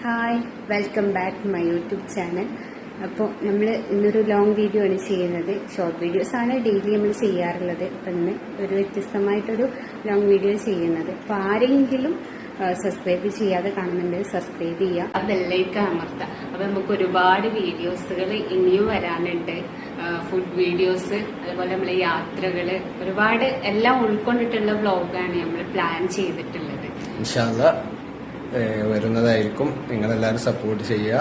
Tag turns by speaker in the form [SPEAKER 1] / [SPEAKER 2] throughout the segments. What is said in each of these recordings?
[SPEAKER 1] Hi, welcome back my YouTube channel. അപ്പോൾ നമ്മൾ ഇന്നൊരു ലോങ് വീഡിയോ ആണ് ചെയ്യുന്നത്. ഷോർട്ട് വീഡിയോസാണ് ഡെയിലി നമ്മൾ ചെയ്യാറുള്ളത്. അപ്പം ഇന്ന് ഒരു വ്യത്യസ്തമായിട്ടൊരു ലോങ് വീഡിയോ ചെയ്യുന്നത്. അപ്പോൾ ആരെങ്കിലും സബ്സ്ക്രൈബ് ചെയ്യാതെ കാണുന്നുണ്ട്, സബ്സ്ക്രൈബ് ചെയ്യുക, ബെല്ലൈക്കൺ അമർത്തുക. അപ്പോൾ നമുക്ക് ഒരുപാട് വീഡിയോസുകൾ ഇനിയും വരാനുണ്ട്. ഫുഡ് വീഡിയോസ്, അതുപോലെ നമ്മളെ യാത്രകൾ, ഒരുപാട് എല്ലാം ഉൾക്കൊണ്ടിട്ടുള്ള വ്ളോഗാണ് നമ്മൾ പ്ലാൻ ചെയ്തിട്ടുള്ളത്.
[SPEAKER 2] ഇൻഷാ അല്ലാഹ് വരുന്നതായിരിക്കും. നിങ്ങളെല്ലാവരും സപ്പോർട്ട് ചെയ്യുക,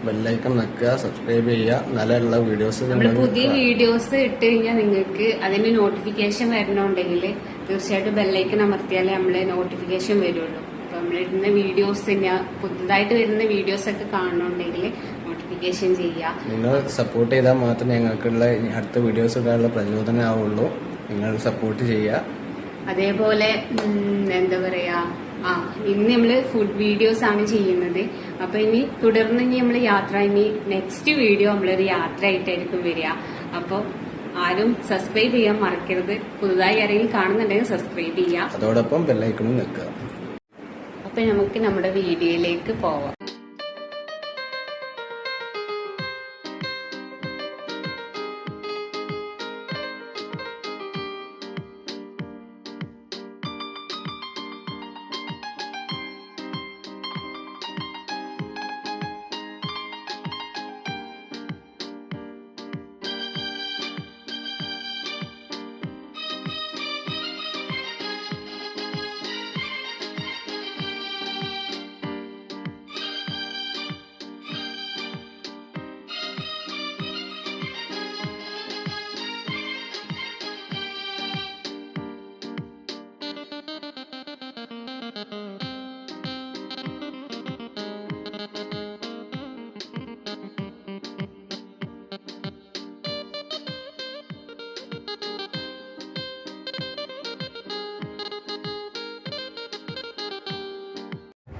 [SPEAKER 2] ബെല്ലൈക്കൺ നക്കുക, സബ്സ്ക്രൈബ് ചെയ്യുക. നല്ല വീഡിയോസ്
[SPEAKER 1] പുതിയ വീഡിയോസ് ഇട്ട് കഴിഞ്ഞാൽ നിങ്ങൾക്ക് അതിന്റെ നോട്ടിഫിക്കേഷൻ വരണമെന്നുണ്ടെങ്കിൽ തീർച്ചയായിട്ടും ബെല്ലൈക്കൺ അമർത്തിയാലേ നമ്മളെ നോട്ടിഫിക്കേഷൻ വരുള്ളൂ. അപ്പൊ നമ്മളിടുന്ന വീഡിയോസ് പുതുതായിട്ട് വരുന്ന വീഡിയോസ് ഒക്കെ കാണണമെന്നുണ്ടെങ്കിൽ നോട്ടിഫിക്കേഷൻ ചെയ്യുക.
[SPEAKER 2] നിങ്ങൾ സപ്പോർട്ട് ചെയ്താൽ മാത്രമേ ഞങ്ങൾക്കുള്ള അടുത്ത വീഡിയോസ് ഇടാനുള്ള പ്രചോദനമാവുള്ളൂ. നിങ്ങൾ സപ്പോർട്ട് ചെയ്യുക.
[SPEAKER 1] അതേപോലെ എന്താ പറയാ, ഇന്ന് നമ്മള് ഫുഡ് വീഡിയോസ് ആണ് ചെയ്യുന്നത്. അപ്പൊ ഇനി തുടർന്ന് നമ്മൾ യാത്ര, ഇനി നെക്സ്റ്റ് വീഡിയോ നമ്മളൊരു യാത്ര ആയിട്ടായിരിക്കും വരിക. അപ്പോൾ ആരും സബ്സ്ക്രൈബ് ചെയ്യാൻ മറക്കരുത്. പുതുതായി ആരെങ്കിലും കാണുന്നുണ്ടെങ്കിൽ സബ്സ്ക്രൈബ് ചെയ്യാം,
[SPEAKER 2] അതോടൊപ്പം ബെല്ലൈക്കണും നിൽക്കുക.
[SPEAKER 1] അപ്പൊ നമുക്ക് നമ്മുടെ വീഡിയോയിലേക്ക് പോവാം.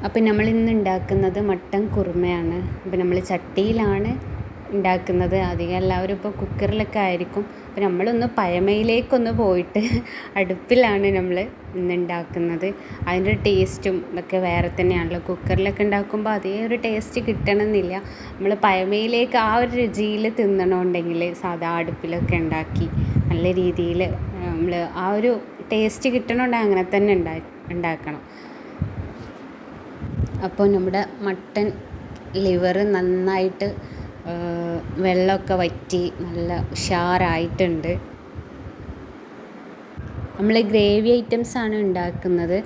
[SPEAKER 1] അപ്പം നമ്മളിന്ന് ഉണ്ടാക്കുന്നത് മട്ടൻ കുറുമയാണ്. അപ്പം നമ്മൾ ചട്ടിയിലാണ് ഉണ്ടാക്കുന്നത്. അധികം എല്ലാവരും ഇപ്പോൾ കുക്കറിലൊക്കെ ആയിരിക്കും. അപ്പം നമ്മളൊന്ന് പഴമയിലേക്കൊന്ന് പോയിട്ട് അടുപ്പിലാണ് നമ്മൾ ഇന്ന് ഉണ്ടാക്കുന്നത്. അതിൻ്റെ ടേസ്റ്റും ഇതൊക്കെ വേറെ തന്നെയാണല്ലോ. കുക്കറിലൊക്കെ ഉണ്ടാക്കുമ്പോൾ അതേ ഒരു ടേസ്റ്റ് കിട്ടണമെന്നില്ല. നമ്മൾ പഴമയിലേക്ക് ആ ഒരു രുചിയിൽ തിന്നണമെന്നുണ്ടെങ്കിൽ സാധാ അടുപ്പിലൊക്കെ ഉണ്ടാക്കി നല്ല രീതിയിൽ നമ്മൾ ആ ഒരു ടേസ്റ്റ് കിട്ടണമെന്നുണ്ടെങ്കിൽ അങ്ങനെ തന്നെ ഉണ്ടാക്കണം. അപ്പോൾ നമ്മുടെ മട്ടൻ ലിവർ നന്നായിട്ട് വെള്ളമൊക്കെ വറ്റി നല്ല ഉഷാറായിട്ടുണ്ട്. നമ്മൾ ഗ്രേവി ഐറ്റംസാണ് ഉണ്ടാക്കുന്നത്.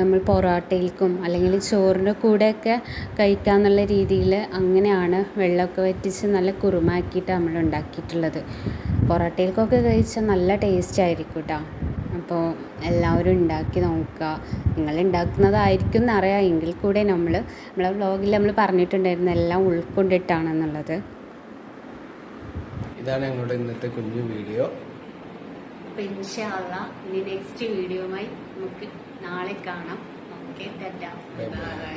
[SPEAKER 1] നമ്മൾ പൊറോട്ടയിൽക്കും അല്ലെങ്കിൽ ചോറിൻ്റെ കൂടെയൊക്കെ കഴിക്കാമെന്നുള്ള രീതിയിൽ അങ്ങനെയാണ് വെള്ളമൊക്കെ വറ്റിച്ച് നല്ല കുറുമാക്കിയിട്ട് നമ്മൾ ഉണ്ടാക്കിയിട്ടുള്ളത്. പൊറോട്ടയിൽക്കൊക്കെ കഴിച്ചാൽ നല്ല ടേസ്റ്റ് ആയിരിക്കും കേട്ടോ. അപ്പോൾ എല്ലാവരും ഉണ്ടാക്കി നോക്കുക. നിങ്ങൾ ഉണ്ടാക്കുന്നതായിരിക്കും എന്നറിയാം, എങ്കിൽ കൂടെ നമ്മളെ വ്ളോഗിൽ നമ്മൾ പറഞ്ഞിട്ടുണ്ടായിരുന്നു എല്ലാം ഉൾക്കൊണ്ടിട്ടാണെന്നുള്ളത്.
[SPEAKER 2] ഇതാണ് ഞങ്ങളുടെ ഇന്നത്തെ കുഞ്ഞു വീഡിയോ.
[SPEAKER 1] അപ്പോൾ ഇൻഷാ അല്ലാഹ് ഇനി നെക്സ്റ്റ് വീഡിയോയുമായി നമുക്ക് നാളെ കാണാം. Okay, tata, by.